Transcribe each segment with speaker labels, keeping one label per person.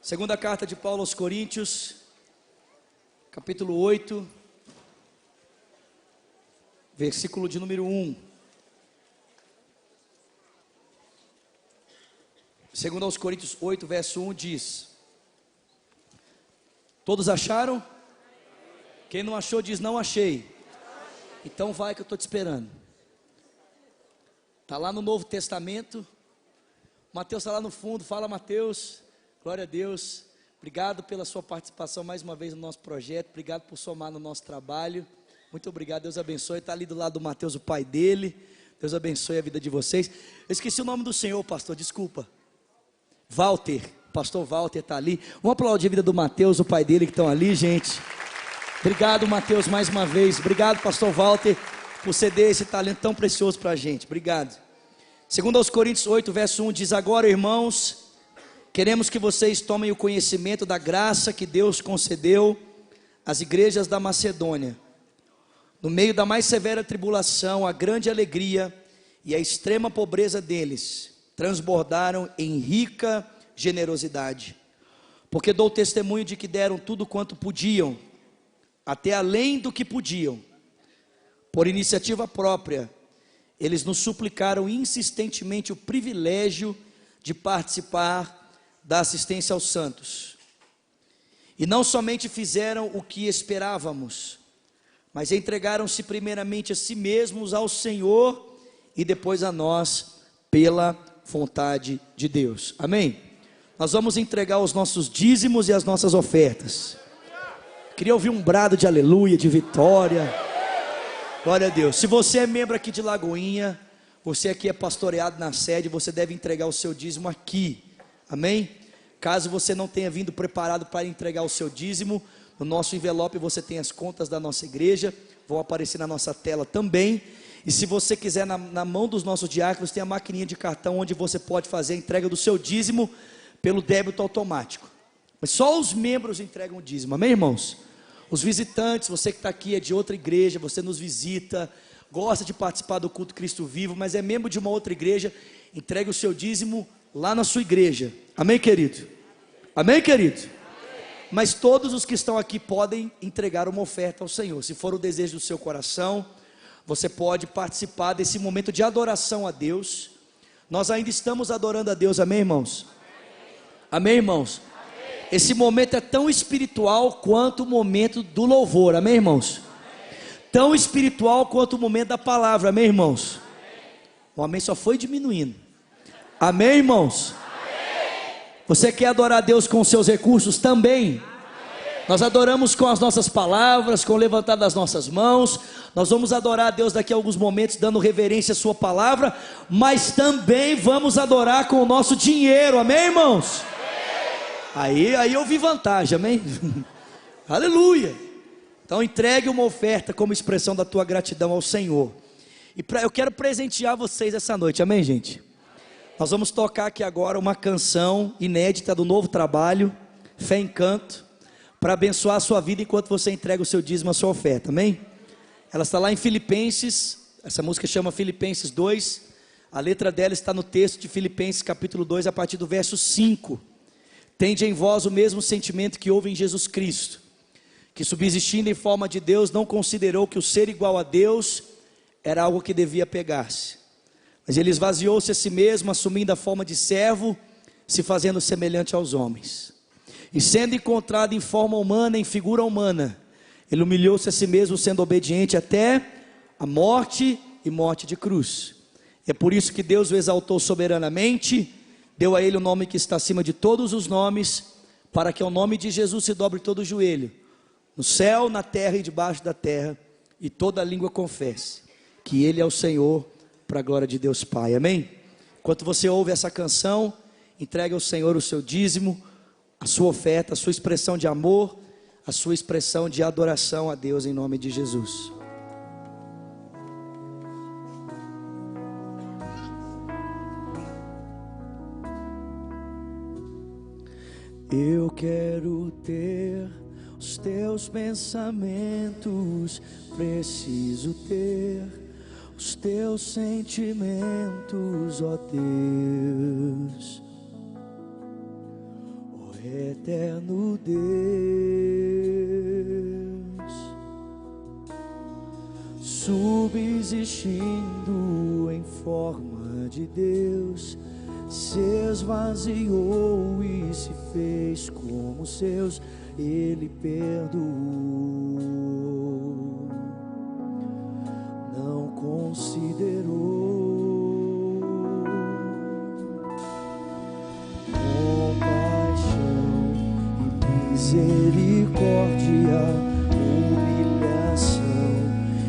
Speaker 1: Segunda carta de Paulo aos Coríntios, capítulo 8, versículo de número 1. Segundo aos Coríntios 8, verso 1 diz: todos acharam? Quem não achou diz: não achei. Então vai que eu estou te esperando. Está lá no Novo Testamento. Mateus está lá no fundo. Fala, Mateus. Glória a Deus. Obrigado pela sua participação mais uma vez no nosso projeto. Obrigado por somar no nosso trabalho. Muito obrigado, Deus abençoe. Está ali do lado do Mateus, o pai dele. Deus abençoe a vida de vocês. Eu esqueci o nome do senhor, pastor, desculpa. Walter, pastor Walter está ali. Vamos aplaudir a vida do Mateus, o pai dele que estão ali, gente. Obrigado, Mateus, mais uma vez. Obrigado, pastor Walter, por ceder esse talento tão precioso para a gente. Obrigado. Segundo aos Coríntios 8, verso 1, diz: agora, irmãos, queremos que vocês tomem o conhecimento da graça que Deus concedeu às igrejas da Macedônia. No meio da mais severa tribulação, a grande alegria e a extrema pobreza deles transbordaram em rica generosidade. Porque dou testemunho de que deram tudo quanto podiam, até além do que podiam. Por iniciativa própria, eles nos suplicaram insistentemente o privilégio de participar da assistência aos santos. E não somente fizeram o que esperávamos, mas entregaram-se primeiramente a si mesmos ao Senhor e depois a nós pela vontade de Deus. Amém? Nós vamos entregar os nossos dízimos e as nossas ofertas. Queria ouvir um brado de aleluia, de vitória. Glória a Deus. Se você é membro aqui de Lagoinha, você aqui é pastoreado na sede, você deve entregar o seu dízimo aqui. Amém? Caso você não tenha vindo preparado para entregar o seu dízimo, no nosso envelope você tem as contas da nossa igreja, vão aparecer na nossa tela também. E se você quiser, na mão dos nossos diáconos tem a maquininha de cartão onde você pode fazer a entrega do seu dízimo pelo débito automático. Mas só os membros entregam o dízimo, amém, irmãos? Os visitantes, você que está aqui é de outra igreja, você nos visita, gosta de participar do culto Cristo Vivo, mas é membro de uma outra igreja, entregue o seu dízimo lá na sua igreja. Amém, querido? Amém, querido? Amém. Mas todos os que estão aqui podem entregar uma oferta ao Senhor. Se for o desejo do seu coração, você pode participar desse momento de adoração a Deus. Nós ainda estamos adorando a Deus, amém, irmãos? Amém, irmãos? Amém. Esse momento é tão espiritual quanto o momento do louvor, amém, irmãos? Amém. Tão espiritual quanto o momento da palavra, amém, irmãos? Amém. O amém só foi diminuindo. Amém, irmãos? Amém. Você quer adorar a Deus com os seus recursos também? Amém. Nós adoramos com as nossas palavras, com o levantar das nossas mãos. Nós vamos adorar a Deus daqui a alguns momentos, dando reverência à sua palavra, mas também vamos adorar com o nosso dinheiro, amém, irmãos? Amém. Aí eu vi vantagem, amém? Aleluia. Então entregue uma oferta como expressão da tua gratidão ao Senhor. E eu quero presentear vocês essa noite, amém, gente? Nós vamos tocar aqui agora uma canção inédita do novo trabalho, Fé em Canto, para abençoar a sua vida enquanto você entrega o seu dízimo, a sua oferta, amém? Ela está lá em Filipenses, essa música chama Filipenses 2, a letra dela está no texto de Filipenses capítulo 2, a partir do verso 5. Tende em vós o mesmo sentimento que houve em Jesus Cristo, que subsistindo em forma de Deus, não considerou que o ser igual a Deus era algo que devia pegar-se, mas ele esvaziou-se a si mesmo, assumindo a forma de servo, se fazendo semelhante aos homens, e sendo encontrado em forma humana, em figura humana, ele humilhou-se a si mesmo, sendo obediente até a morte e morte de cruz. É por isso que Deus o exaltou soberanamente, deu a ele o nome que está acima de todos os nomes, para que ao nome de Jesus se dobre todo o joelho, no céu, na terra e debaixo da terra, e toda língua confesse que ele é o Senhor, para a glória de Deus Pai, amém? Enquanto você ouve essa canção, entregue ao Senhor o seu dízimo, a sua oferta, a sua expressão de amor, a sua expressão de adoração a Deus em nome de Jesus. Eu quero ter os teus pensamentos, preciso ter os teus sentimentos, ó Deus. Eterno Deus, subsistindo em forma de Deus, se esvaziou e se fez como seus. Ele perdoou, não considerou compaixão e misericórdia, humilhação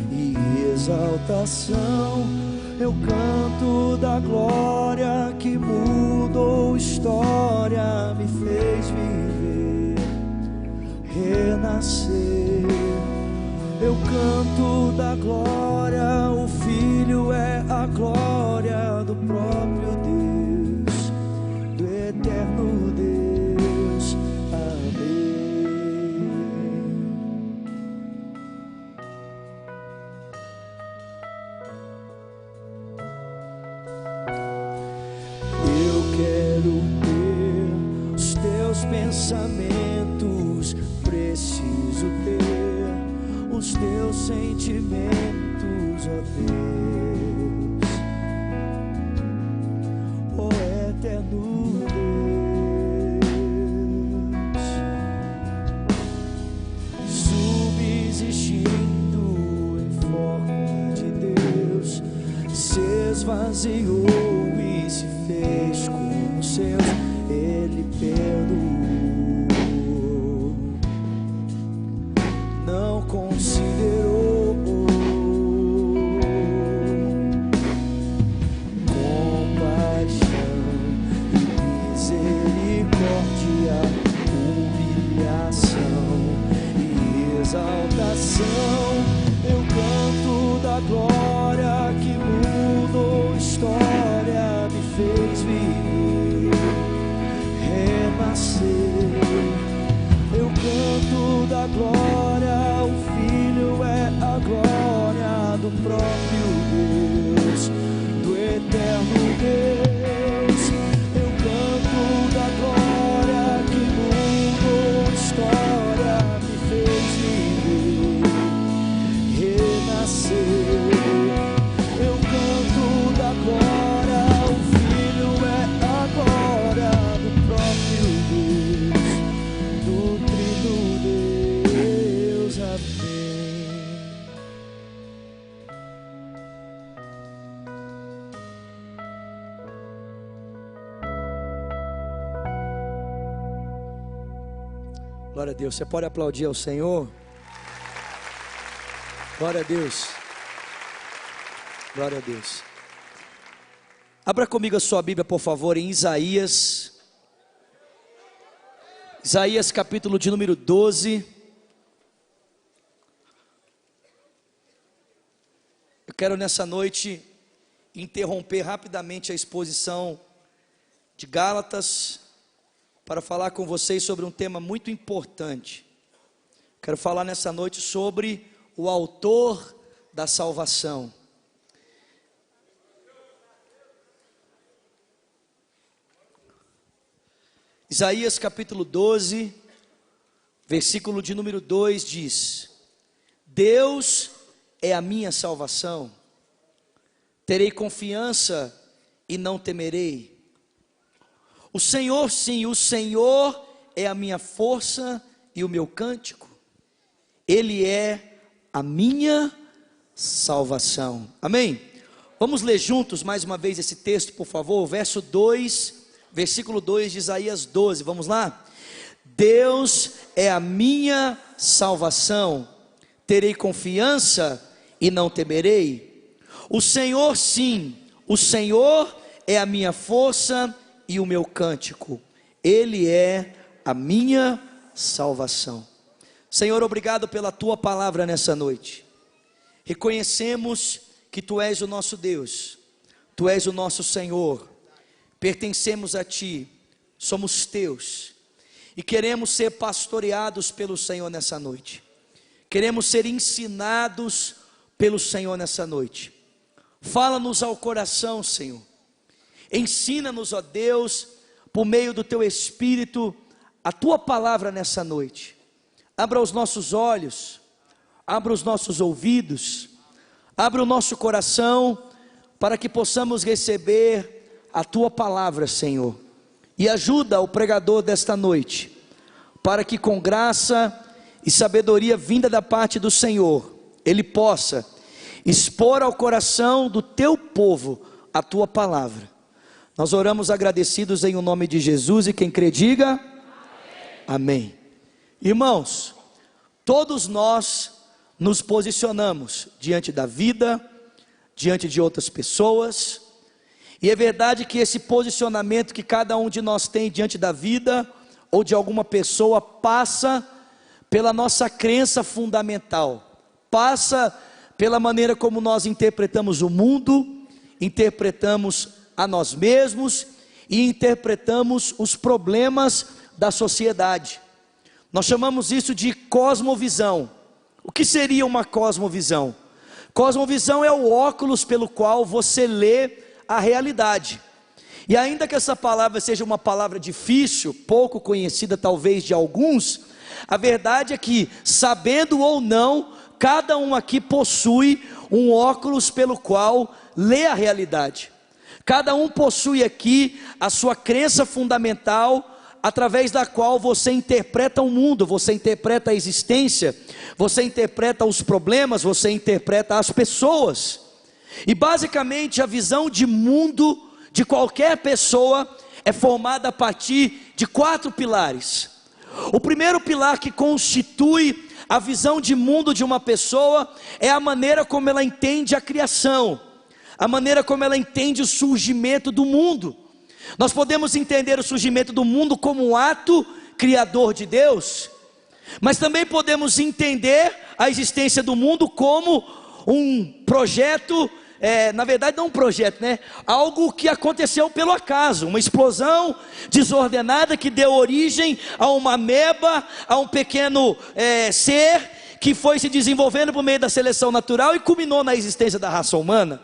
Speaker 1: e exaltação. Eu canto da glória que mudou história, me fez viver, renascer. Eu canto da glória, o Filho é a glória do próprio Deus, do eterno Deus. Amém. Eu quero ter os teus pensamentos, preciso ter os teus sentimentos, ó Deus, ó eterno Deus, subsistindo em forma de Deus, se esvaziou e se fez como seus. Ele perdoou, não considerou compaixão e misericórdia, humilhação e exaltação. Eu canto da glória que mudou história, me fez viver, renascer. Eu canto da glória, o Filho é a glória do próprio Deus, do eterno Deus. Eu canto da glória que mudou história, me fez viver, renascer. Eu canto da glória, o Filho é a glória do próprio Deus, do Trino Deus. Amém. Glória a Deus. Você pode aplaudir ao Senhor? Glória a Deus. Glória a Deus. Abra comigo a sua Bíblia, por favor, em Isaías. Isaías capítulo de número 12. Eu quero nessa noite interromper rapidamente a exposição de Gálatas para falar com vocês sobre um tema muito importante. Quero falar nessa noite sobre o autor da salvação. Isaías capítulo 12, versículo de número 2 diz: Deus é a minha salvação, terei confiança e não temerei. O Senhor, sim, o Senhor é a minha força e o meu cântico, Ele é a minha salvação. Amém? Vamos ler juntos mais uma vez esse texto, por favor, verso 2, versículo 2 de Isaías 12, vamos lá? Deus é a minha salvação, terei confiança e não temerei. O Senhor, sim, o Senhor é a minha força e o meu cântico, Ele é a minha salvação. Senhor, obrigado pela Tua palavra nessa noite. Reconhecemos que Tu és o nosso Deus, Tu és o nosso Senhor, pertencemos a Ti, somos Teus, e queremos ser pastoreados pelo Senhor nessa noite, queremos ser ensinados pelo Senhor nessa noite. Fala-nos ao coração, Senhor, ensina-nos, ó Deus, por meio do Teu Espírito, a tua palavra nessa noite. Abra os nossos olhos, abra os nossos ouvidos, abra o nosso coração, para que possamos receber a tua palavra, Senhor. E ajuda o pregador desta noite, para que com graça e sabedoria vinda da parte do Senhor, ele possa expor ao coração do teu povo a tua palavra. Nós oramos agradecidos em o nome de Jesus, e quem crê diga amém. Amém. Irmãos, todos nós nos posicionamos diante da vida, diante de outras pessoas, e é verdade que esse posicionamento que cada um de nós tem diante da vida ou de alguma pessoa passa pela nossa crença fundamental, passa pela maneira como nós interpretamos o mundo, interpretamos a nós mesmos e interpretamos os problemas da sociedade. Nós chamamos isso de cosmovisão. O que seria uma cosmovisão? Cosmovisão é o óculos pelo qual você lê a realidade. E ainda que essa palavra seja uma palavra difícil, pouco conhecida talvez de alguns, a verdade é que, sabendo ou não, cada um aqui possui um óculos pelo qual lê a realidade. Cada um possui aqui a sua crença fundamental, através da qual você interpreta o mundo, você interpreta a existência, você interpreta os problemas, você interpreta as pessoas. E basicamente a visão de mundo de qualquer pessoa é formada a partir de 4 pilares. O primeiro pilar que constitui a visão de mundo de uma pessoa é a maneira como ela entende a criação, a maneira como ela entende o surgimento do mundo. Nós podemos entender o surgimento do mundo como um ato criador de Deus, mas também podemos entender a existência do mundo como um projeto, na verdade não um projeto, algo que aconteceu pelo acaso, uma explosão desordenada que deu origem a uma ameba, a um pequeno ser que foi se desenvolvendo por meio da seleção natural e culminou na existência da raça humana.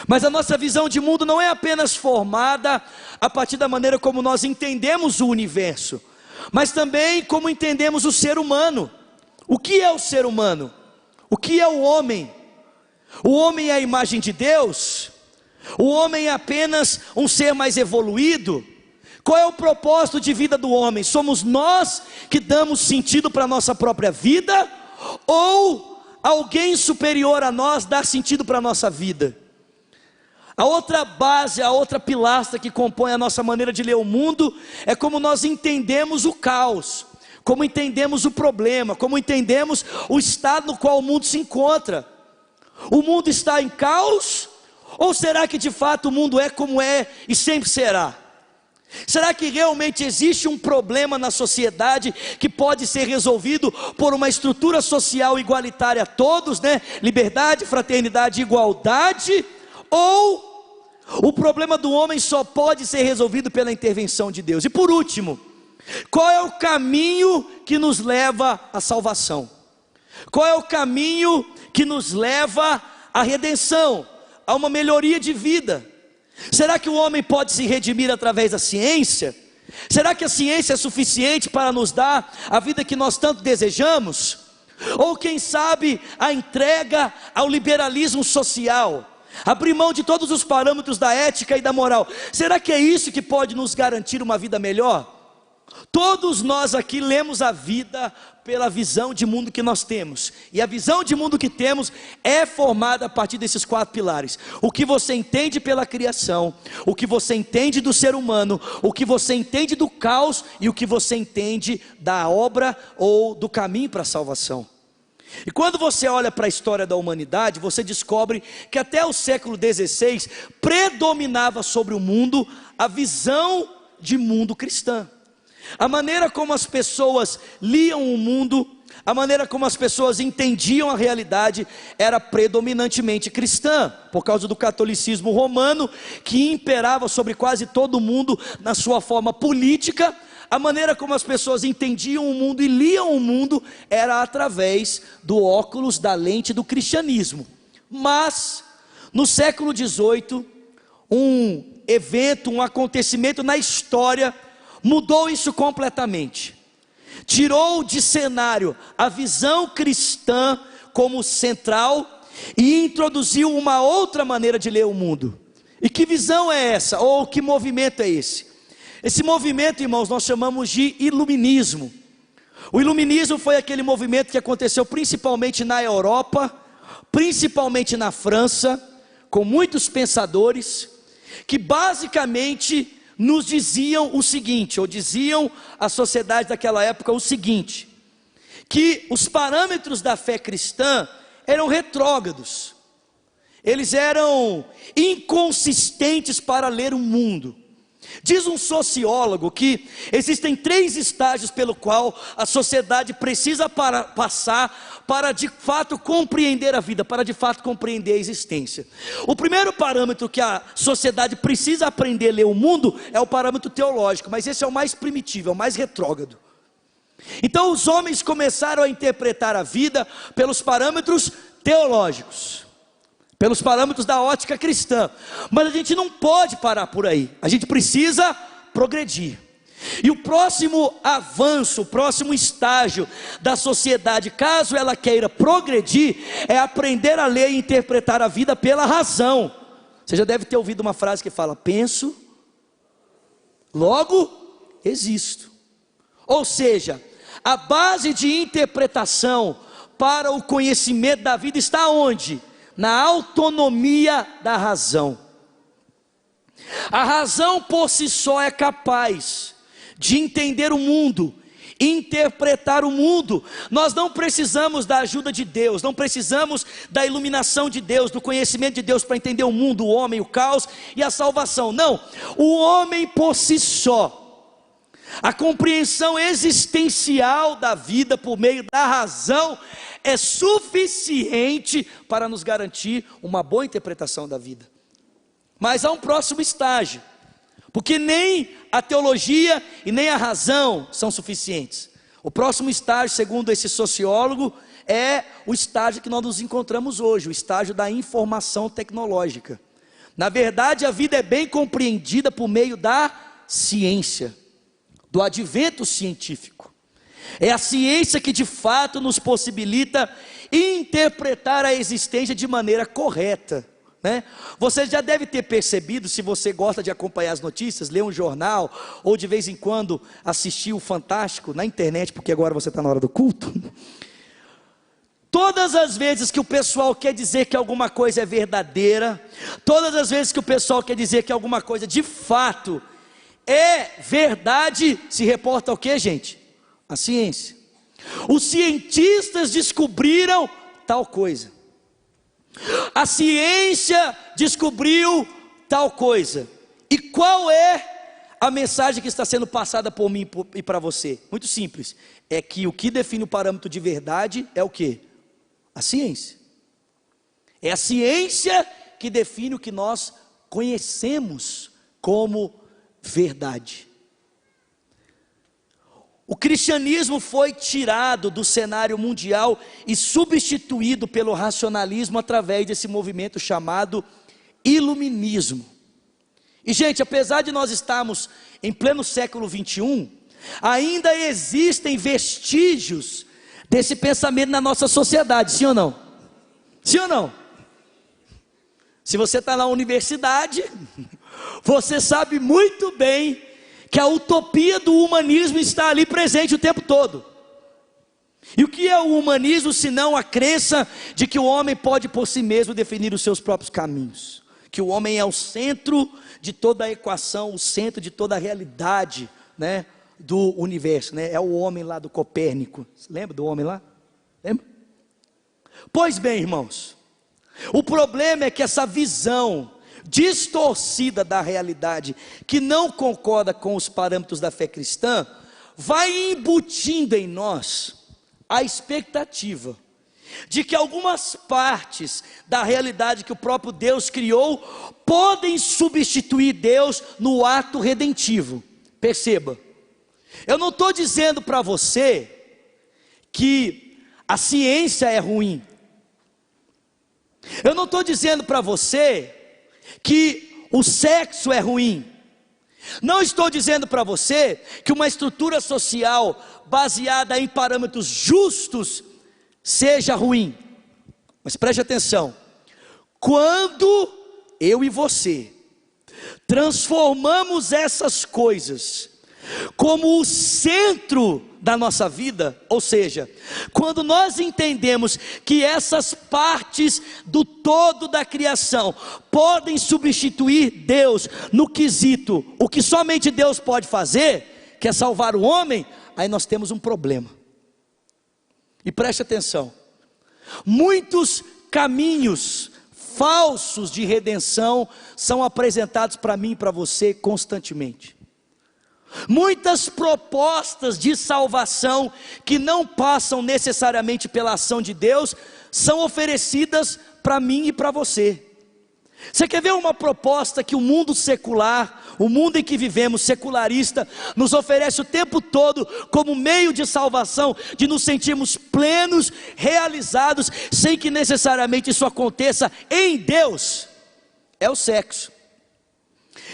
Speaker 1: Mas a nossa visão de mundo não é apenas formada a partir da maneira como nós entendemos o universo, mas também como entendemos o ser humano. O que é o ser humano? O que é o homem? O homem é a imagem de Deus? O homem é apenas um ser mais evoluído? Qual é o propósito de vida do homem? Somos nós que damos sentido para a nossa própria vida? Ou alguém superior a nós dá sentido para a nossa vida? A outra base, a outra pilastra que compõe a nossa maneira de ler o mundo é como nós entendemos o caos, como entendemos o problema, como entendemos o estado no qual o mundo se encontra. O mundo está em caos? Ou será que de fato o mundo é como é e sempre será? Será que realmente existe um problema na sociedade que pode ser resolvido por uma estrutura social igualitária a todos, Liberdade, fraternidade e igualdade? Ou o problema do homem só pode ser resolvido pela intervenção de Deus? E por último, qual é o caminho que nos leva à salvação? Qual é o caminho que nos leva à redenção, a uma melhoria de vida? Será que o homem pode se redimir através da ciência? Será que a ciência é suficiente para nos dar a vida que nós tanto desejamos? Ou quem sabe a entrega ao liberalismo social, abrir mão de todos os parâmetros da ética e da moral? Será que é isso que pode nos garantir uma vida melhor? Todos nós aqui lemos a vida pela visão de mundo que nós temos, e a visão de mundo que temos é formada a partir desses 4 pilares. O que você entende pela criação, o que você entende do ser humano, o que você entende do caos e o que você entende da obra ou do caminho para a salvação. E quando você olha para a história da humanidade, você descobre que até o século XVI predominava sobre o mundo a visão de mundo cristã. A maneira como as pessoas liam o mundo, a maneira como as pessoas entendiam a realidade era predominantemente cristã, por causa do catolicismo romano, que imperava sobre quase todo o mundo na sua forma política. A maneira como as pessoas entendiam o mundo e liam o mundo era através do óculos da lente do cristianismo. Mas no século XVIII, um evento, um acontecimento na história mudou isso completamente. Tirou de cenário a visão cristã como central e introduziu uma outra maneira de ler o mundo. E que visão é essa? Ou que movimento é esse? Esse movimento, irmãos, nós chamamos de iluminismo. O iluminismo foi aquele movimento que aconteceu principalmente na Europa, principalmente na França, com muitos pensadores, que basicamente nos diziam o seguinte, ou diziam à sociedade daquela época o seguinte, que os parâmetros da fé cristã eram retrógrados, eles eram inconsistentes para ler o mundo. Diz um sociólogo que existem 3 estágios pelo qual a sociedade precisa passar para de fato compreender a vida, para de fato compreender a existência. O primeiro parâmetro que a sociedade precisa aprender a ler o mundo é o parâmetro teológico, mas esse é o mais primitivo, é o mais retrógrado. Então os homens começaram a interpretar a vida pelos parâmetros teológicos, pelos parâmetros da ótica cristã, mas a gente não pode parar por aí, a gente precisa progredir. E o próximo avanço, o próximo estágio da sociedade, caso ela queira progredir, é aprender a ler e interpretar a vida pela razão. Você já deve ter ouvido uma frase que fala: penso, logo existo. Ou seja, a base de interpretação para o conhecimento da vida está onde? Na autonomia da razão. A razão por si só é capaz de entender o mundo, interpretar o mundo. Nós não precisamos da ajuda de Deus, não precisamos da iluminação de Deus, do conhecimento de Deus para entender o mundo, o homem, o caos e a salvação. Não, o homem por si só, a compreensão existencial da vida por meio da razão é suficiente para nos garantir uma boa interpretação da vida. Mas há um próximo estágio, porque nem a teologia e nem a razão são suficientes. O próximo estágio, segundo esse sociólogo, é o estágio que nós nos encontramos hoje, o estágio da informação tecnológica. Na verdade, a vida é bem compreendida por meio da ciência, do advento científico. É a ciência que de fato nos possibilita interpretar a existência de maneira correta, né? Você já deve ter percebido, se você gosta de acompanhar as notícias, ler um jornal, ou de vez em quando assistir o Fantástico na internet, porque agora você está na hora do culto. Todas as vezes que o pessoal quer dizer que alguma coisa é verdadeira, todas as vezes que o pessoal quer dizer que alguma coisa de fato é verdade, se reporta ao que, gente? A ciência. Os cientistas descobriram tal coisa, a ciência descobriu tal coisa. E qual é a mensagem que está sendo passada por mim e para você? Muito simples, é que o que define o parâmetro de verdade é o que? A ciência. É a ciência que define o que nós conhecemos como verdade. O cristianismo foi tirado do cenário mundial e substituído pelo racionalismo através desse movimento chamado iluminismo. E gente, apesar de nós estarmos em pleno século 21, ainda existem vestígios desse pensamento na nossa sociedade, sim ou não? Sim ou não? Se você está na universidade, você sabe muito bem que a utopia do humanismo está ali presente o tempo todo. E o que é o humanismo senão a crença de que o homem pode por si mesmo definir os seus próprios caminhos, que o homem é o centro de toda a equação, o centro de toda a realidade, né, do universo, né? É o homem lá do Copérnico. Você lembra do homem lá? Lembra? Pois bem, irmãos, o problema é que essa visão distorcida da realidade, que não concorda com os parâmetros da fé cristã, vai embutindo em nós a expectativa de que algumas partes da realidade que o próprio Deus criou podem substituir Deus no ato redentivo. Perceba, eu não estou dizendo para você que a ciência é ruim, eu não estou dizendo para você que o sexo é ruim, Não estou dizendo para você que uma estrutura social baseada em parâmetros justos seja ruim, mas preste atenção: quando eu e você transformamos essas coisas como o centro da nossa vida, ou seja, quando nós entendemos que essas partes do todo da criação podem substituir Deus no quesito, o que somente Deus pode fazer, que é salvar o homem, aí nós temos um problema. E preste atenção: muitos caminhos falsos de redenção são apresentados para mim e para você constantemente. Muitas propostas de salvação que não passam necessariamente pela ação de Deus são oferecidas para mim e para você. Você quer ver uma proposta que o mundo secular, o mundo em que vivemos, secularista, nos oferece o tempo todo como meio de salvação, de nos sentirmos plenos, realizados, sem que necessariamente isso aconteça em Deus? É o sexo.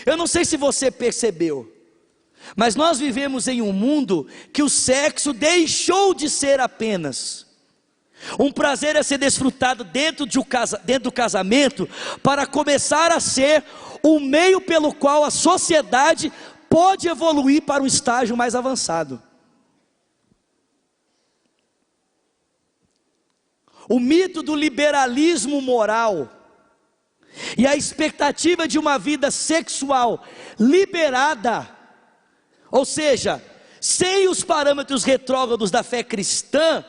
Speaker 1: Eu não sei se você percebeu, mas nós vivemos em um mundo que o sexo deixou de ser apenas um prazer a ser desfrutado dentro do casamento, para começar a ser o meio pelo qual a sociedade pode evoluir para um estágio mais avançado. O mito do liberalismo moral e a expectativa de uma vida sexual liberada, ou seja, sem os parâmetros retrógrados da fé cristã,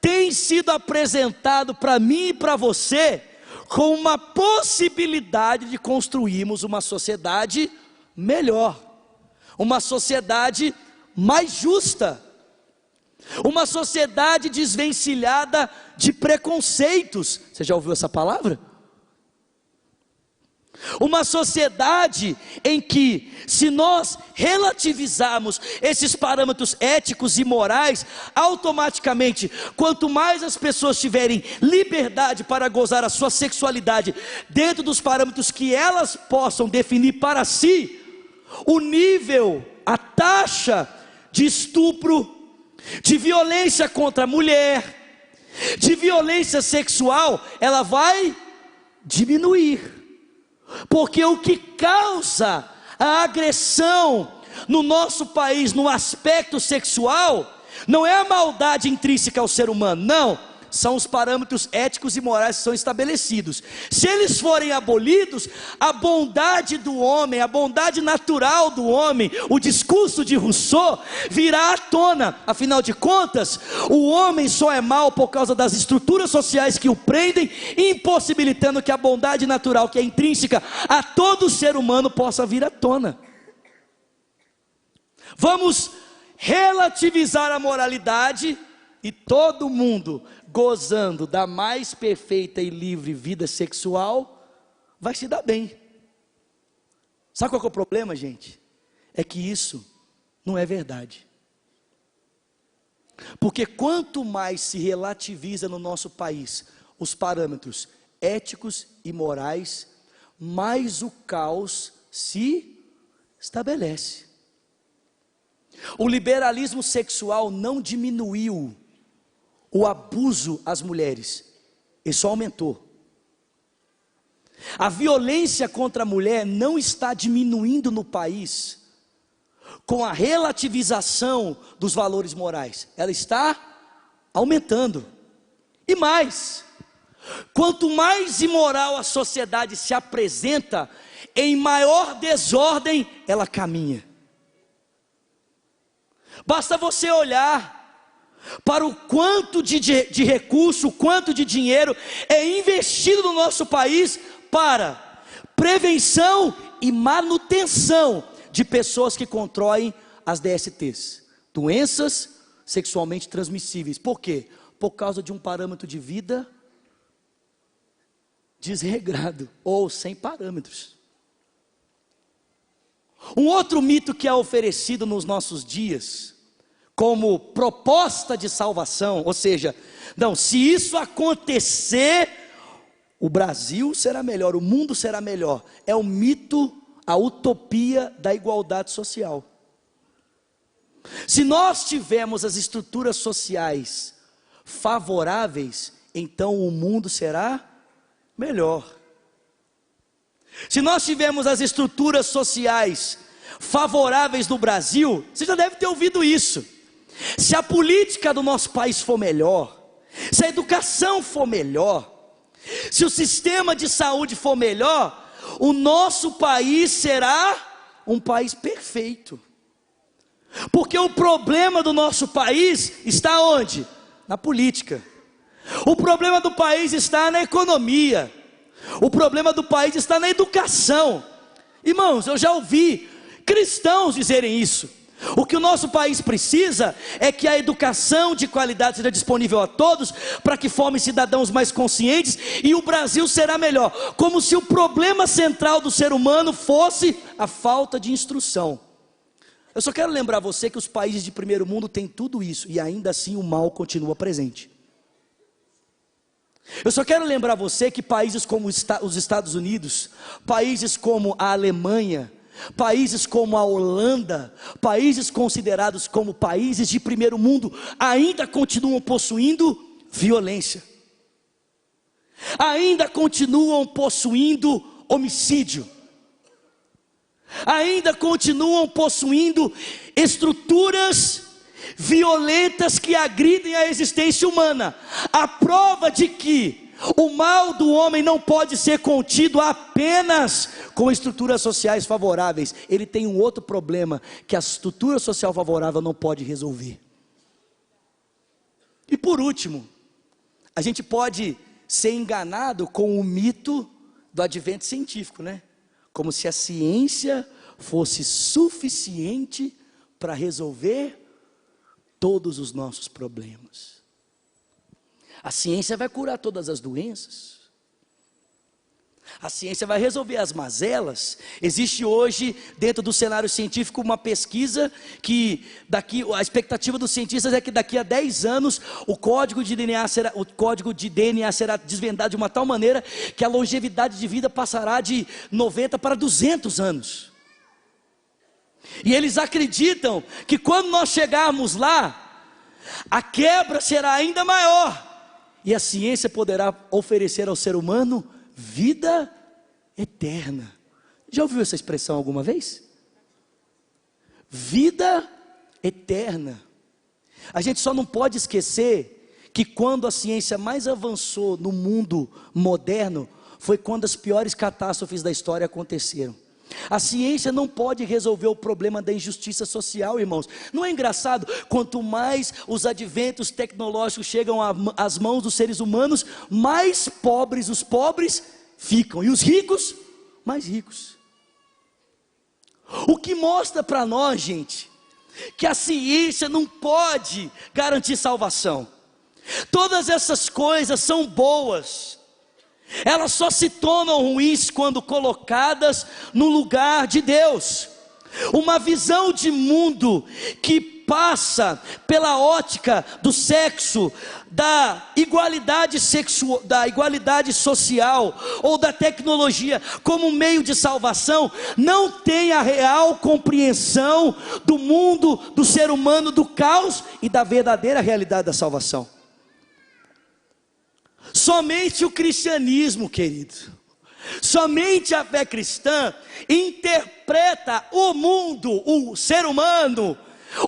Speaker 1: tem sido apresentado para mim e para você com uma possibilidade de construirmos uma sociedade melhor, uma sociedade mais justa, uma sociedade desvencilhada de preconceitos. Você já ouviu essa palavra? Uma sociedade em que, se nós relativizarmos esses parâmetros éticos e morais, automaticamente, quanto mais as pessoas tiverem liberdade para gozar a sua sexualidade dentro dos parâmetros que elas possam definir para si, o nível, a taxa de estupro, de violência contra a mulher, de violência sexual, ela vai diminuir. Porque o que causa a agressão no nosso país no aspecto sexual não é a maldade intrínseca ao ser humano, não, são os parâmetros éticos e morais que são estabelecidos. Se eles forem abolidos, a bondade do homem, a bondade natural do homem, o discurso de Rousseau virá à tona. Afinal de contas, o homem só é mau por causa das estruturas sociais que o prendem, impossibilitando que a bondade natural, que é intrínseca a todo ser humano, possa vir à tona. Vamos relativizar a moralidade e todo mundo gozando da mais perfeita e livre vida sexual vai se dar bem. Sabe qual que é o problema, gente? É que isso não é verdade. Porque quanto mais se relativiza no nosso país os parâmetros éticos e morais, mais o caos se estabelece. O liberalismo sexual não diminuiu o abuso às mulheres, ele só aumentou. A violência contra a mulher não está diminuindo no país com a relativização dos valores morais, ela está aumentando. E mais, quanto mais imoral a sociedade se apresenta, em maior desordem ela caminha. Basta você olhar para o quanto de recurso, o quanto de dinheiro é investido no nosso país para prevenção e manutenção de pessoas que contraem as DSTs, doenças sexualmente transmissíveis. Por quê? Por causa de um parâmetro de vida desregrado ou sem parâmetros. Um outro mito que é oferecido nos nossos dias como proposta de salvação, ou seja, não, se isso acontecer, o Brasil será melhor, o mundo será melhor, é o mito a utopia da igualdade social. Se nós tivermos as estruturas sociais favoráveis, então o mundo será melhor. Se nós tivermos as estruturas sociais favoráveis no Brasil, você já deve ter ouvido isso. Se a política do nosso país for melhor, se a educação for melhor, se o sistema de saúde for melhor, o nosso país será um país perfeito. Porque o problema do nosso país está onde? Na política. O problema do país está na economia. O problema do país está na educação. Irmãos, eu já ouvi cristãos dizerem isso. O que o nosso país precisa é que a educação de qualidade seja disponível a todos, para que formem cidadãos mais conscientes, e o Brasil será melhor. Como se o problema central do ser humano fosse a falta de instrução. Eu só quero lembrar você que os países de primeiro mundo têm tudo isso, e ainda assim o mal continua presente. Eu só quero lembrar você que países como os Estados Unidos, países como a Alemanha, países como a Holanda, países considerados como países de primeiro mundo, ainda continuam possuindo violência, ainda continuam possuindo homicídio, ainda continuam possuindo estruturas violentas que agridem a existência humana. A prova de que o mal do homem não pode ser contido apenas com estruturas sociais favoráveis. Ele tem um outro problema que a estrutura social favorável não pode resolver. E por último, a gente pode ser enganado com o mito do advento científico, né? Como se a ciência fosse suficiente para resolver todos os nossos problemas. A ciência vai curar todas as doenças. A ciência vai resolver as mazelas. Existe hoje, dentro do cenário científico, uma pesquisa que a expectativa dos cientistas é que daqui a 10 anos o código de DNA será desvendado de uma tal maneira que a longevidade de vida passará de 90 para 200 anos. E eles acreditam que quando nós chegarmos lá, a quebra será ainda maior, e a ciência poderá oferecer ao ser humano vida eterna. Já ouviu essa expressão alguma vez? Vida eterna. A gente só não pode esquecer que quando a ciência mais avançou no mundo moderno, foi quando as piores catástrofes da história aconteceram. A ciência não pode resolver o problema da injustiça social, irmãos. Não é engraçado? Quanto mais os adventos tecnológicos chegam às mãos dos seres humanos, mais pobres os pobres ficam, e os ricos, mais ricos. O que mostra para nós, gente, que a ciência não pode garantir salvação. Todas essas coisas são boas, elas só se tornam ruins quando colocadas no lugar de Deus. Uma visão de mundo que passa pela ótica do sexo, da igualdade sexual, da igualdade social ou da tecnologia como meio de salvação, não tem a real compreensão do mundo, do ser humano, do caos e da verdadeira realidade da salvação. Somente o cristianismo, querido, somente a fé cristã interpreta o mundo, o ser humano,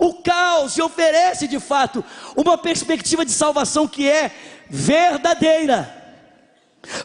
Speaker 1: o caos, e oferece de fato uma perspectiva de salvação que é verdadeira.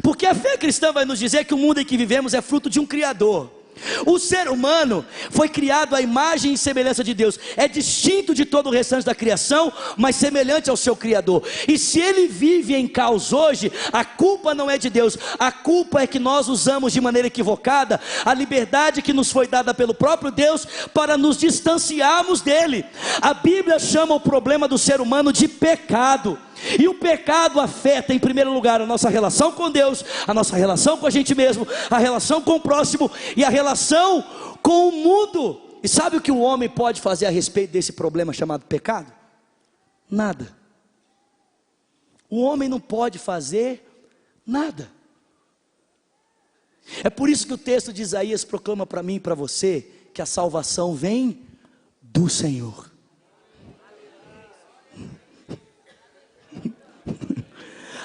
Speaker 1: Porque a fé cristã vai nos dizer que o mundo em que vivemos é fruto de um Criador. O ser humano foi criado à imagem e semelhança de Deus, é distinto de todo o restante da criação, mas semelhante ao seu Criador. E se ele vive em caos hoje, a culpa não é de Deus, a culpa é que nós usamos de maneira equivocada a liberdade que nos foi dada pelo próprio Deus para nos distanciarmos dele. A Bíblia chama o problema do ser humano de pecado. E o pecado afeta em primeiro lugar a nossa relação com Deus, a nossa relação com a gente mesmo, a relação com o próximo e a relação com o mundo. E sabe o que o homem pode fazer a respeito desse problema chamado pecado? Nada. O homem não pode fazer nada. É por isso que o texto de Isaías proclama para mim e para você que a salvação vem do Senhor.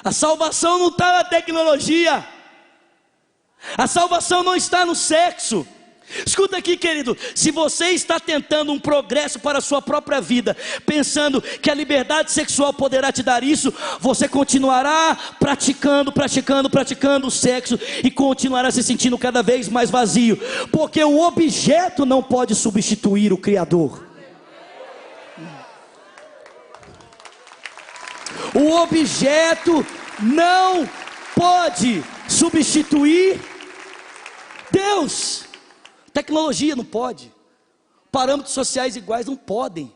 Speaker 1: A salvação não está na tecnologia, a salvação não está no sexo. Escuta aqui, querido, se você está tentando um progresso para a sua própria vida, pensando que a liberdade sexual poderá te dar isso, você continuará praticando o sexo e continuará se sentindo cada vez mais vazio, porque o objeto não pode substituir o Criador. O objeto não pode substituir Deus. Tecnologia não pode, parâmetros sociais iguais não podem.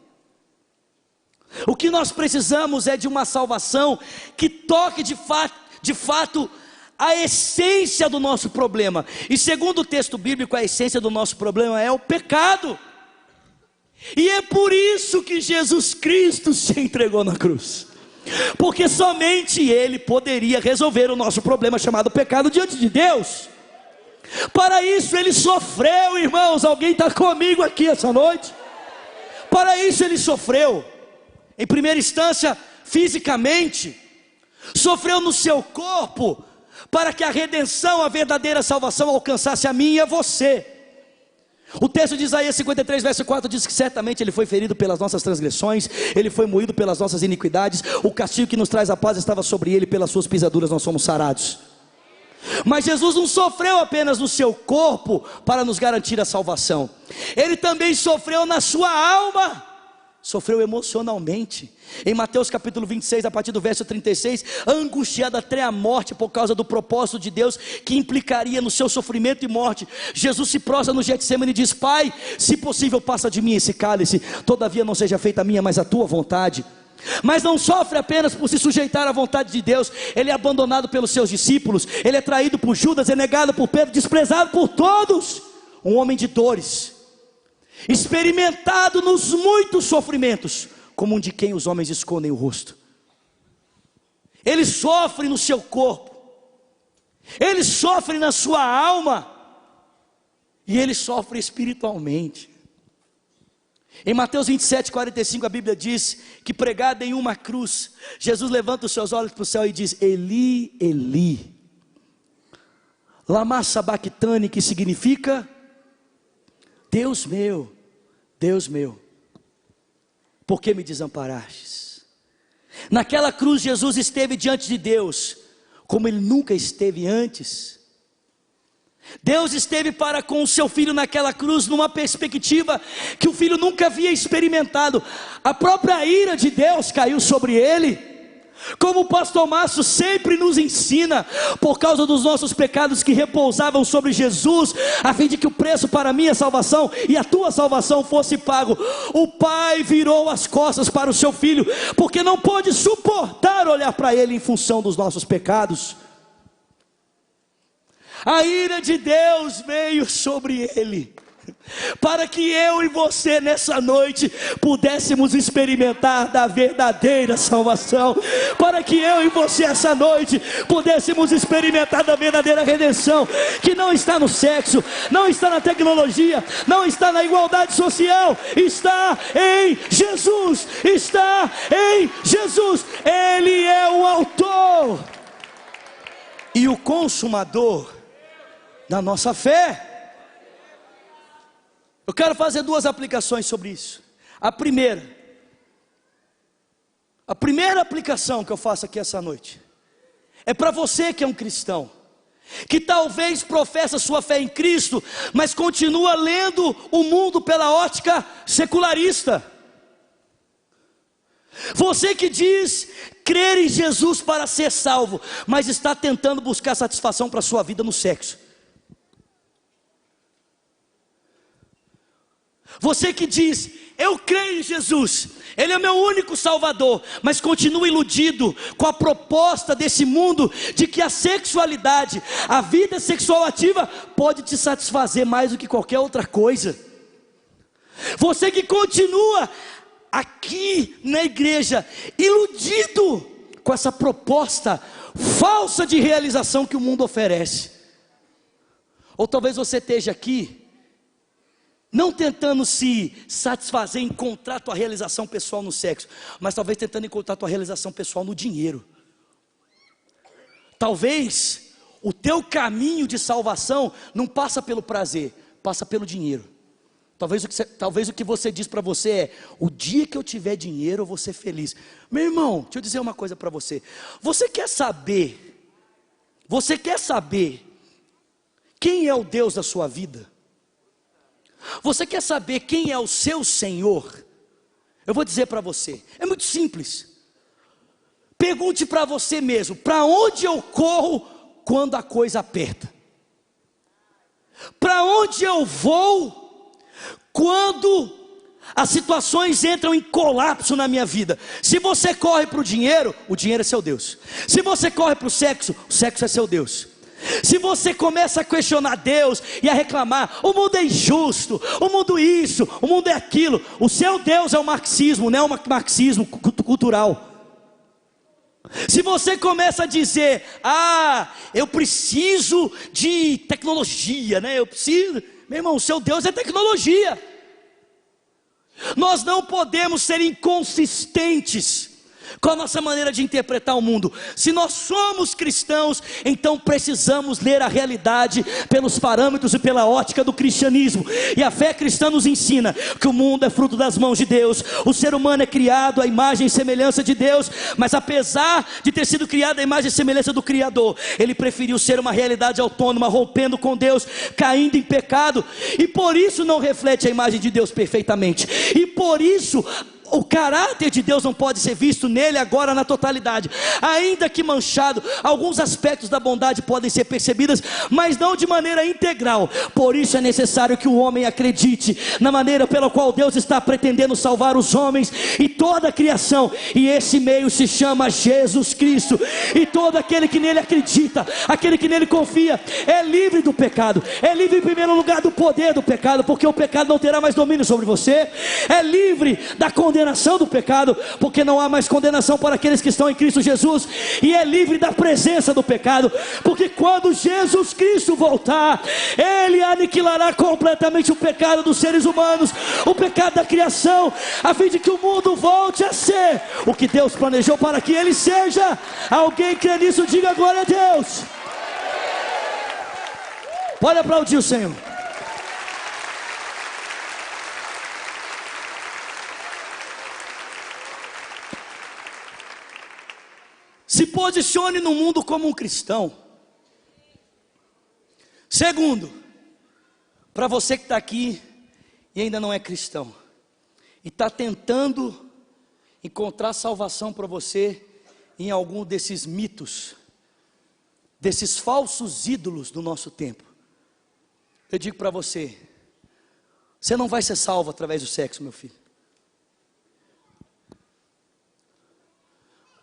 Speaker 1: O que nós precisamos é de uma salvação que toque de fato a essência do nosso problema. E segundo o texto bíblico, a essência do nosso problema é o pecado. E é por isso que Jesus Cristo se entregou na cruz, porque somente Ele poderia resolver o nosso problema chamado pecado diante de Deus. Para isso Ele sofreu, irmãos. Alguém está comigo aqui essa noite? Para isso Ele sofreu, em primeira instância fisicamente, sofreu no seu corpo, para que a redenção, a verdadeira salvação alcançasse a mim e a você. O texto de Isaías 53 verso 4 diz que certamente Ele foi ferido pelas nossas transgressões, Ele foi moído pelas nossas iniquidades, o castigo que nos traz a paz estava sobre Ele, pelas suas pisaduras nós somos sarados. Mas Jesus não sofreu apenas no seu corpo para nos garantir a salvação, Ele também sofreu na sua alma, sofreu emocionalmente. Em Mateus capítulo 26, a partir do verso 36, angustiado até a morte por causa do propósito de Deus que implicaria no seu sofrimento e morte, Jesus se prostra no Getsemane e diz: Pai, se possível passa de mim esse cálice, todavia não seja feita a minha, mas a tua vontade. Mas não sofre apenas por se sujeitar à vontade de Deus, Ele é abandonado pelos seus discípulos, Ele é traído por Judas, é negado por Pedro, desprezado por todos. Um homem de dores, experimentado nos muitos sofrimentos, como um de quem os homens escondem o rosto. Ele sofre no seu corpo, Ele sofre na sua alma, e Ele sofre espiritualmente. Em Mateus 27, 45 a Bíblia diz que pregado em uma cruz, Jesus levanta os seus olhos para o céu e diz: Eli, Eli, lama sabachthani, que significa: Deus meu, por que me desamparastes? Naquela cruz Jesus esteve diante de Deus como Ele nunca esteve antes. Deus esteve para com o seu filho naquela cruz numa perspectiva que o filho nunca havia experimentado. A própria ira de Deus caiu sobre ele, como o pastor Márcio sempre nos ensina, por causa dos nossos pecados que repousavam sobre Jesus, a fim de que o preço para a minha salvação e a tua salvação fosse pago. O pai virou as costas para o seu filho, porque não pôde suportar olhar para ele em função dos nossos pecados. A ira de Deus veio sobre ele, para que eu e você nessa noite pudéssemos experimentar da verdadeira salvação, para que eu e você essa noite pudéssemos experimentar da verdadeira redenção, que não está no sexo, não está na tecnologia, não está na igualdade social, está em Jesus, está em Jesus. Ele é o autor e o consumador da nossa fé. Eu quero fazer duas aplicações sobre isso. A primeira aplicação que eu faço aqui essa noite é para você que é um cristão, que talvez professa sua fé em Cristo, mas continua lendo o mundo pela ótica secularista. Você que diz crer em Jesus para ser salvo, mas está tentando buscar satisfação para a sua vida no sexo. Você que diz, eu creio em Jesus, Ele é meu único Salvador, mas continua iludido com a proposta desse mundo de que a sexualidade, a vida sexual ativa pode te satisfazer mais do que qualquer outra coisa. Você que continua aqui na igreja iludido com essa proposta falsa de realização que o mundo oferece. Ou talvez você esteja aqui, não tentando se satisfazer, encontrar tua realização pessoal no sexo, mas talvez tentando encontrar tua realização pessoal no dinheiro. Talvez o teu caminho de salvação não passa pelo prazer, passa pelo dinheiro. Talvez o que você diz para você é: o dia que eu tiver dinheiro eu vou ser feliz. Meu irmão, deixa eu dizer uma coisa para você. Você quer saber quem é o Deus da sua vida? Você quer saber quem é o seu Senhor? Eu vou dizer para você, é muito simples. Pergunte para você mesmo: para onde eu corro quando a coisa aperta? Para onde eu vou quando as situações entram em colapso na minha vida? Se você corre para o dinheiro é seu Deus. Se você corre para o sexo é seu Deus. Se você começa a questionar Deus e a reclamar: o mundo é injusto, o mundo isso, o mundo é aquilo, o seu Deus é o marxismo, não é o marxismo cultural. Se você começa a dizer: eu preciso de tecnologia, eu preciso... Meu irmão, o seu Deus é tecnologia. Nós não podemos ser inconsistentes com a nossa maneira de interpretar o mundo. Se nós somos cristãos, então precisamos ler a realidade pelos parâmetros e pela ótica do cristianismo. E a fé cristã nos ensina que o mundo é fruto das mãos de Deus. O ser humano é criado à imagem e semelhança de Deus, mas apesar de ter sido criado à imagem e semelhança do Criador, ele preferiu ser uma realidade autônoma, rompendo com Deus, caindo em pecado, e por isso não reflete a imagem de Deus perfeitamente, e por isso o caráter de Deus não pode ser visto nele agora na totalidade. Ainda que manchado, alguns aspectos da bondade podem ser percebidos, mas não de maneira integral. Por isso é necessário que o homem acredite na maneira pela qual Deus está pretendendo salvar os homens e toda a criação, e esse meio se chama Jesus Cristo. E todo aquele que nele acredita, aquele que nele confia, é livre do pecado, é livre em primeiro lugar do poder do pecado, porque o pecado não terá mais domínio sobre você. É livre da condenação do pecado, porque não há mais condenação para aqueles que estão em Cristo Jesus. E é livre da presença do pecado, porque quando Jesus Cristo voltar, Ele aniquilará completamente o pecado dos seres humanos, o pecado da criação, a fim de que o mundo volte a ser o que Deus planejou para que ele seja. Alguém crê nisso? Diga glória a Deus. Pode aplaudir o Senhor. Se posicione no mundo como um cristão. Segundo, para você que está aqui e ainda não é cristão, e está tentando encontrar salvação para você em algum desses mitos, desses falsos ídolos do nosso tempo, eu digo para você: você não vai ser salvo através do sexo, meu filho.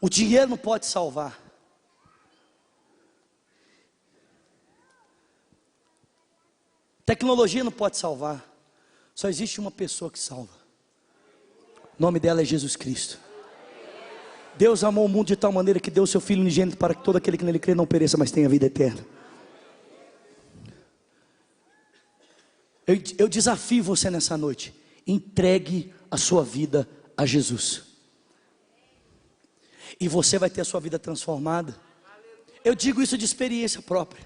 Speaker 1: O dinheiro não pode salvar. Tecnologia não pode salvar. Só existe uma pessoa que salva. O nome dela é Jesus Cristo. Deus amou o mundo de tal maneira que deu o seu Filho unigênito para que todo aquele que nele crê não pereça, mas tenha vida eterna. Eu desafio você nessa noite: entregue a sua vida a Jesus, e você vai ter a sua vida transformada. Eu digo isso de experiência própria.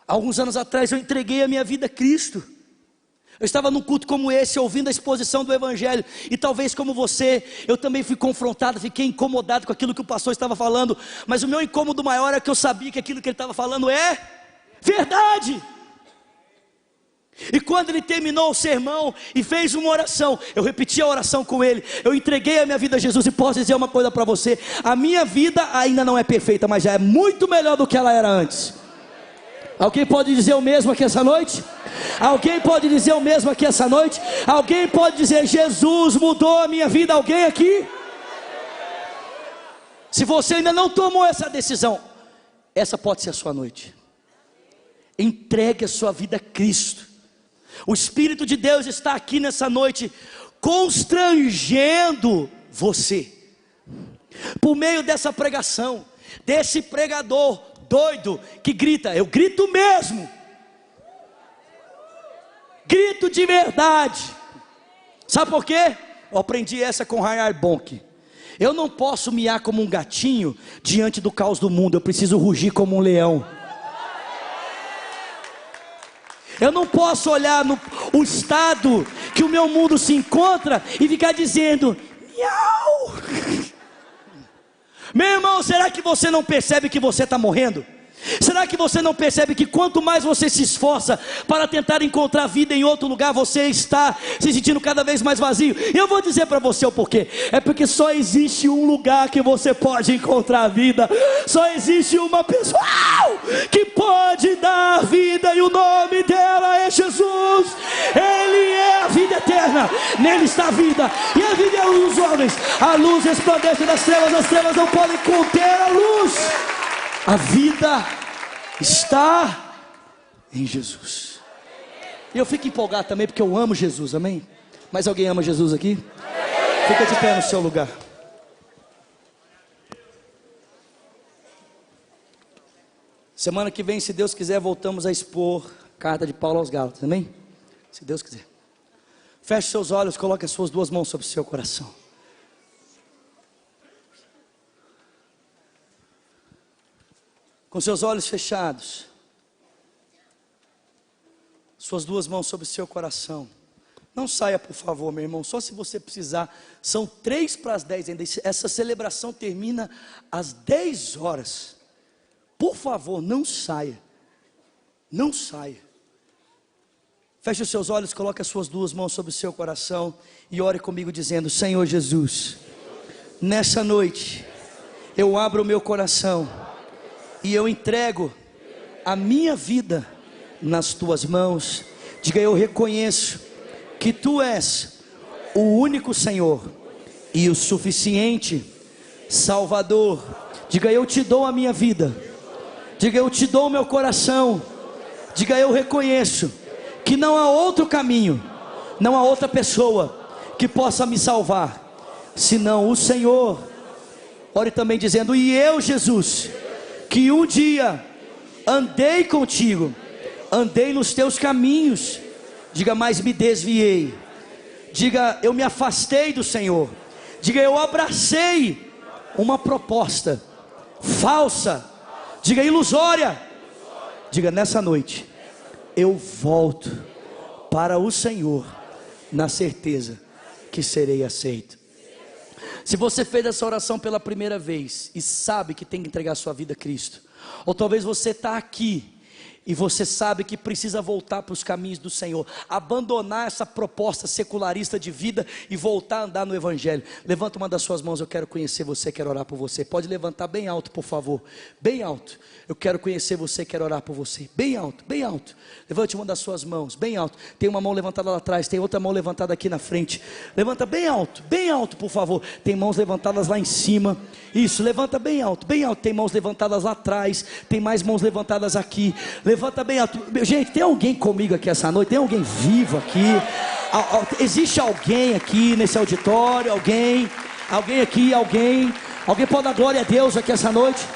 Speaker 1: Alguns anos atrás eu entreguei a minha vida a Cristo. Eu estava num culto como esse, ouvindo a exposição do Evangelho, e talvez como você, eu também fui confrontado, fiquei incomodado com aquilo que o pastor estava falando, mas o meu incômodo maior é que eu sabia que aquilo que ele estava falando é verdade. E quando ele terminou o sermão e fez uma oração, eu repeti a oração com ele. Eu entreguei a minha vida a Jesus, e posso dizer uma coisa para você: a minha vida ainda não é perfeita, mas já é muito melhor do que ela era antes. Alguém pode dizer o mesmo aqui essa noite? Alguém pode dizer o mesmo aqui essa noite? Alguém pode dizer: Jesus mudou a minha vida? Alguém aqui? Se você ainda não tomou essa decisão, essa pode ser a sua noite. Entregue a sua vida a Cristo. O Espírito de Deus está aqui nessa noite, constrangendo você, por meio dessa pregação, desse pregador doido que grita: eu grito mesmo, grito de verdade. Sabe por quê? Eu aprendi essa com Reinhard Bonk. Eu não posso miar como um gatinho diante do caos do mundo, eu preciso rugir como um leão. Eu não posso olhar o estado que o meu mundo se encontra e ficar dizendo, miau. Meu irmão, será que você não percebe que você está morrendo? Será que você não percebe que quanto mais você se esforça para tentar encontrar vida em outro lugar, você está se sentindo cada vez mais vazio? E eu vou dizer para você o porquê. É porque só existe um lugar que você pode encontrar vida. Só existe uma pessoa que pode dar vida, e o nome dela é Jesus. Ele é a vida eterna, nele está a vida, e a vida é a luz dos homens. A luz resplandece das trevas, as trevas não podem conter a luz. A vida está em Jesus. E eu fico empolgado também porque eu amo Jesus, amém? Mas alguém ama Jesus aqui? Fica de pé no seu lugar. Semana que vem, se Deus quiser, voltamos a expor a carta de Paulo aos Gálatas, amém? Se Deus quiser. Feche seus olhos, coloque as suas duas mãos sobre o seu coração. Com seus olhos fechados, suas duas mãos sobre o seu coração. Não saia, por favor, meu irmão, só se você precisar. São 3:10 ainda. Essa celebração termina às 10 horas. Por favor, não saia. Não saia. Feche os seus olhos, coloque as suas duas mãos sobre o seu coração e ore comigo dizendo: Senhor Jesus, nessa noite eu abro o meu coração e eu entrego a minha vida nas tuas mãos. Diga: eu reconheço que tu és o único Senhor e o suficiente Salvador. Diga: eu te dou a minha vida. Diga: eu te dou o meu coração. Diga: eu reconheço que não há outro caminho, não há outra pessoa que possa me salvar, senão o Senhor. Ore também dizendo: e eu, Jesus, que um dia andei contigo, andei nos teus caminhos. Diga: mas me desviei. Diga: eu me afastei do Senhor. Diga: eu abracei uma proposta falsa. Diga: ilusória. Diga: nessa noite eu volto para o Senhor, na certeza que serei aceito. Se você fez essa oração pela primeira vez e sabe que tem que entregar sua vida a Cristo, ou talvez você está aqui e você sabe que precisa voltar para os caminhos do Senhor, abandonar essa proposta secularista de vida e voltar a andar no Evangelho, levanta uma das suas mãos. Eu quero conhecer você, quero orar por você. Pode levantar bem alto, por favor, bem alto. Eu quero conhecer você, quero orar por você. Bem alto, bem alto. Levante uma das suas mãos, bem alto. Tem uma mão levantada lá atrás, tem outra mão levantada aqui na frente. Levanta bem alto, por favor. Tem mãos levantadas lá em cima. Isso, levanta bem alto, bem alto. Tem mãos levantadas lá atrás, tem mais mãos levantadas aqui. Levanta bem alto. Gente, tem alguém comigo aqui essa noite? Tem alguém vivo aqui? Existe alguém aqui nesse auditório? Alguém aqui, alguém pode dar glória a Deus aqui essa noite?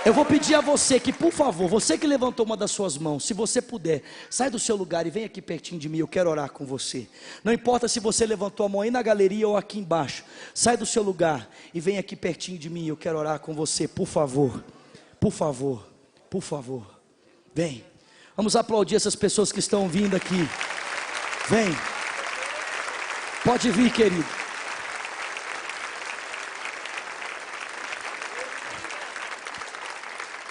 Speaker 1: Eu vou pedir a você que, por favor, você que levantou uma das suas mãos, se você puder, sai do seu lugar e vem aqui pertinho de mim. Eu quero orar com você. Não importa se você levantou a mão aí na galeria ou aqui embaixo, sai do seu lugar e vem aqui pertinho de mim. Eu quero orar com você, por favor. Por favor, por favor. Vem, vamos aplaudir essas pessoas que estão vindo aqui. Vem, pode vir, querido.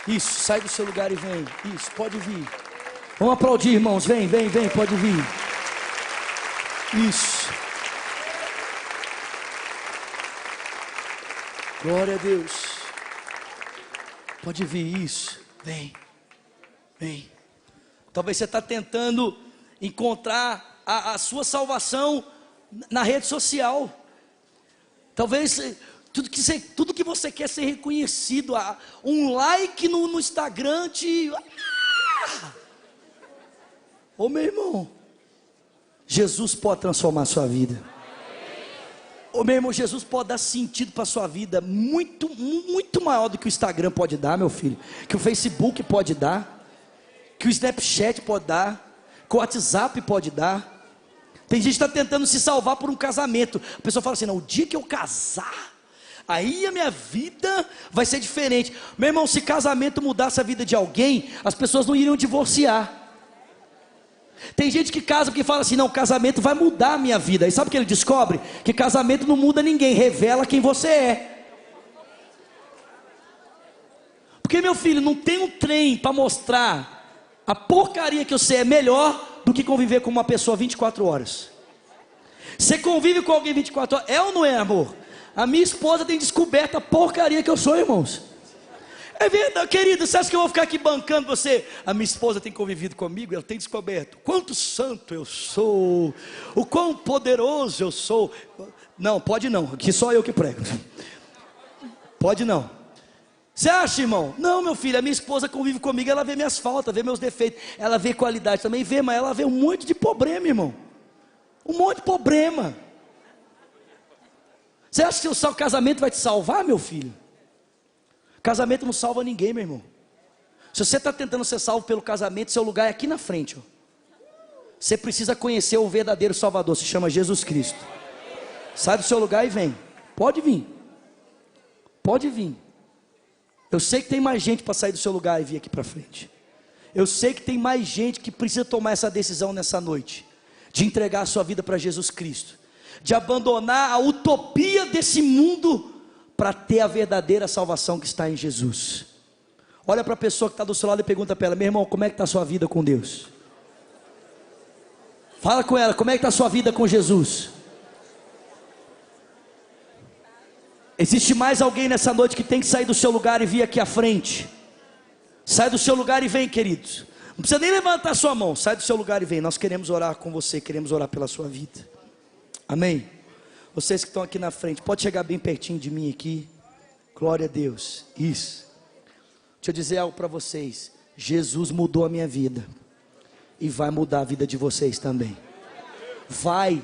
Speaker 1: Isso, sai do seu lugar e vem. Isso, pode vir. Vamos aplaudir, irmãos. Vem, pode vir. Isso. Glória a Deus. Pode vir, isso. Vem. Talvez você está tentando encontrar a sua salvação na rede social. Talvez tudo que você quer ser reconhecido, um like no Instagram Ô meu irmão, Jesus pode transformar a sua vida. Ô meu irmão, Jesus pode dar sentido para a sua vida muito, muito maior do que o Instagram pode dar, meu filho, que o Facebook pode dar, que o Snapchat pode dar. que o WhatsApp pode dar. Tem gente que está tentando se salvar por um casamento. A pessoa fala assim: não, o dia que eu casar, aí a minha vida vai ser diferente. Meu irmão, se casamento mudasse a vida de alguém, as pessoas não iriam divorciar. Tem gente que casa porque fala assim: não, casamento vai mudar a minha vida. E sabe o que ele descobre? Que casamento não muda ninguém, revela quem você é. Porque, meu filho, não tem um trem para mostrar a porcaria que você é melhor do que conviver com uma pessoa 24 horas. Você convive com alguém 24 horas, é ou não é, amor? A minha esposa tem descoberto a porcaria que eu sou, irmãos. É verdade, querido, você acha que eu vou ficar aqui bancando você? A minha esposa tem convivido comigo, ela tem descoberto quanto santo eu sou, o quão poderoso eu sou. Não, pode não, aqui só eu que prego. Pode não. Você acha, irmão? Não, meu filho, a minha esposa convive comigo, ela vê minhas faltas, vê meus defeitos, ela vê qualidade também, vê, mas ela vê um monte de problema, irmão. Um monte de problema. Você acha que o seu casamento vai te salvar, meu filho? Casamento não salva ninguém, meu irmão. Se você está tentando ser salvo pelo casamento, seu lugar é aqui na frente, ó. Você precisa conhecer o verdadeiro Salvador, se chama Jesus Cristo. Sai do seu lugar e vem. Pode vir. Pode vir. Eu sei que tem mais gente para sair do seu lugar e vir aqui para frente. Eu sei que tem mais gente que precisa tomar essa decisão nessa noite, de entregar a sua vida para Jesus Cristo, de abandonar a utopia desse mundo para ter a verdadeira salvação que está em Jesus. Olha para a pessoa que está do seu lado e pergunta para ela: meu irmão, como é que está a sua vida com Deus? Fala com ela: como é que está a sua vida com Jesus? Existe mais alguém nessa noite que tem que sair do seu lugar e vir aqui à frente? Sai do seu lugar e vem, queridos. Não precisa nem levantar a sua mão. Sai do seu lugar e vem. Nós queremos orar com você, queremos orar pela sua vida. Amém? Vocês que estão aqui na frente, pode chegar bem pertinho de mim aqui. Glória a Deus. Isso. Deixa eu dizer algo para vocês. Jesus mudou a minha vida e vai mudar a vida de vocês também. Vai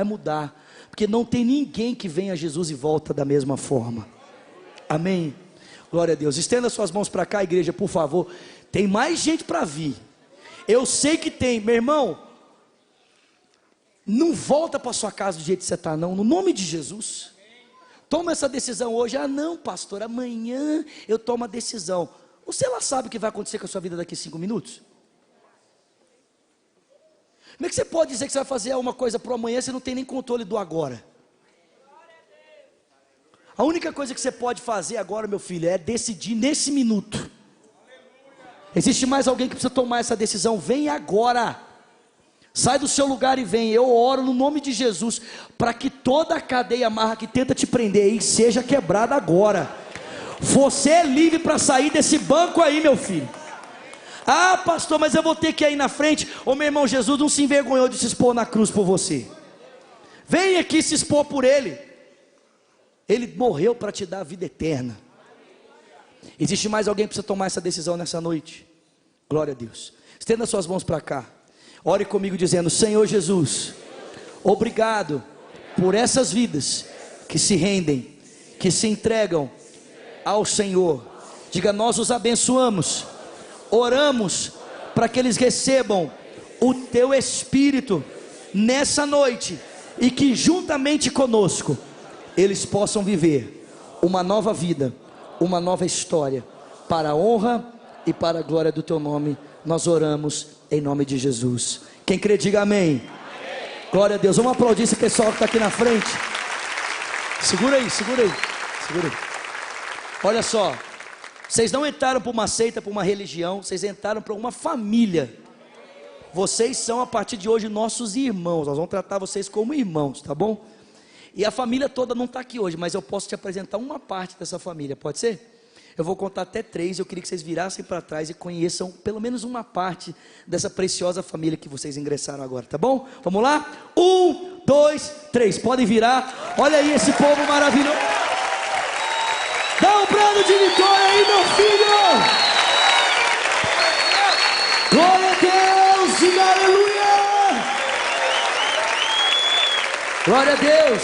Speaker 1: mudar. Porque não tem ninguém que venha a Jesus e volta da mesma forma. Amém? Glória a Deus. Estenda suas mãos para cá, igreja, por favor. Tem mais gente para vir. Eu sei que tem, meu irmão. Não volta para sua casa do jeito que você está, não. No nome de Jesus. Toma essa decisão hoje. Ah, não, pastor, amanhã eu tomo a decisão. Você lá sabe o que vai acontecer com a sua vida daqui a 5 minutos? Como é que você pode dizer que você vai fazer uma coisa para o amanhã, se não tem nem controle do agora? A única coisa que você pode fazer agora, meu filho, é decidir nesse minuto. Existe mais alguém que precisa tomar essa decisão? Vem agora. Sai do seu lugar e vem. Eu oro no nome de Jesus para que toda a cadeia amarra que tenta te prender aí seja quebrada agora. Você é livre para sair desse banco aí, meu filho. Ah, pastor, mas eu vou ter que ir aí na frente. Ô meu irmão, Jesus não se envergonhou de se expor na cruz por você. Vem aqui se expor por Ele. Ele morreu para te dar a vida eterna. Existe mais alguém que precisa tomar essa decisão nessa noite? Glória a Deus. Estenda suas mãos para cá. Ore comigo dizendo: Senhor Jesus, obrigado por essas vidas que se rendem, que se entregam ao Senhor. Diga: nós os abençoamos. Oramos para que eles recebam o Teu Espírito nessa noite, e que juntamente conosco eles possam viver uma nova vida, uma nova história, para a honra e para a glória do Teu nome. Nós oramos em nome de Jesus. Quem crê, diga amém. Glória a Deus. Vamos aplaudir esse pessoal que está aqui na frente. Segura aí. Olha só, vocês não entraram para uma seita, para uma religião, vocês entraram para uma família. Vocês são a partir de hoje nossos irmãos. Nós vamos tratar vocês como irmãos, tá bom? E a família toda não está aqui hoje, mas eu posso te apresentar uma parte dessa família, pode ser? Eu vou contar até 3, eu queria que vocês virassem para trás e conheçam pelo menos uma parte dessa preciosa família que vocês ingressaram agora, tá bom? Vamos lá? 1, 2, 3, podem virar. Olha aí esse povo maravilhoso. Dá um brado de vitória aí, meu filho. Glória a Deus, diga aleluia. Glória a Deus.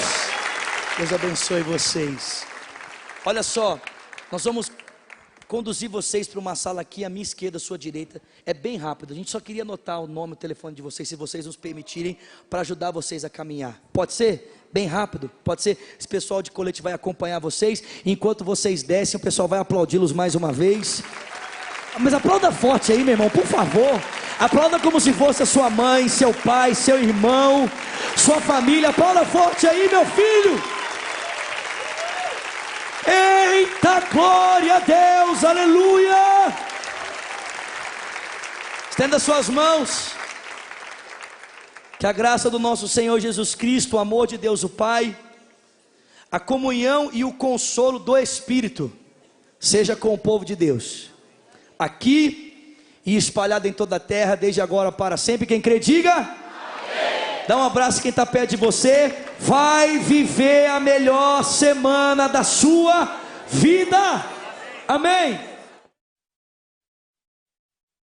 Speaker 1: Deus abençoe vocês. Olha só, nós vamos conduzir vocês para uma sala aqui, à minha esquerda, à sua direita. É bem rápido, a gente só queria anotar o nome e o telefone de vocês, se vocês nos permitirem, para ajudar vocês a caminhar. Pode ser? Bem rápido, pode ser? Esse pessoal de colete vai acompanhar vocês. Enquanto vocês descem, o pessoal vai aplaudi-los mais uma vez. Mas aplauda forte aí, meu irmão, por favor. Aplauda como se fosse a sua mãe, seu pai, seu irmão, sua família. Aplauda forte aí, meu filho. Eita, glória a Deus, aleluia. Estenda suas mãos. Que a graça do nosso Senhor Jesus Cristo, o amor de Deus o Pai, a comunhão e o consolo do Espírito seja com o povo de Deus, aqui e espalhado em toda a terra, desde agora para sempre. Quem crê, diga amém. Dá um abraço quem está perto de você. Vai viver a melhor semana da sua vida. Amém.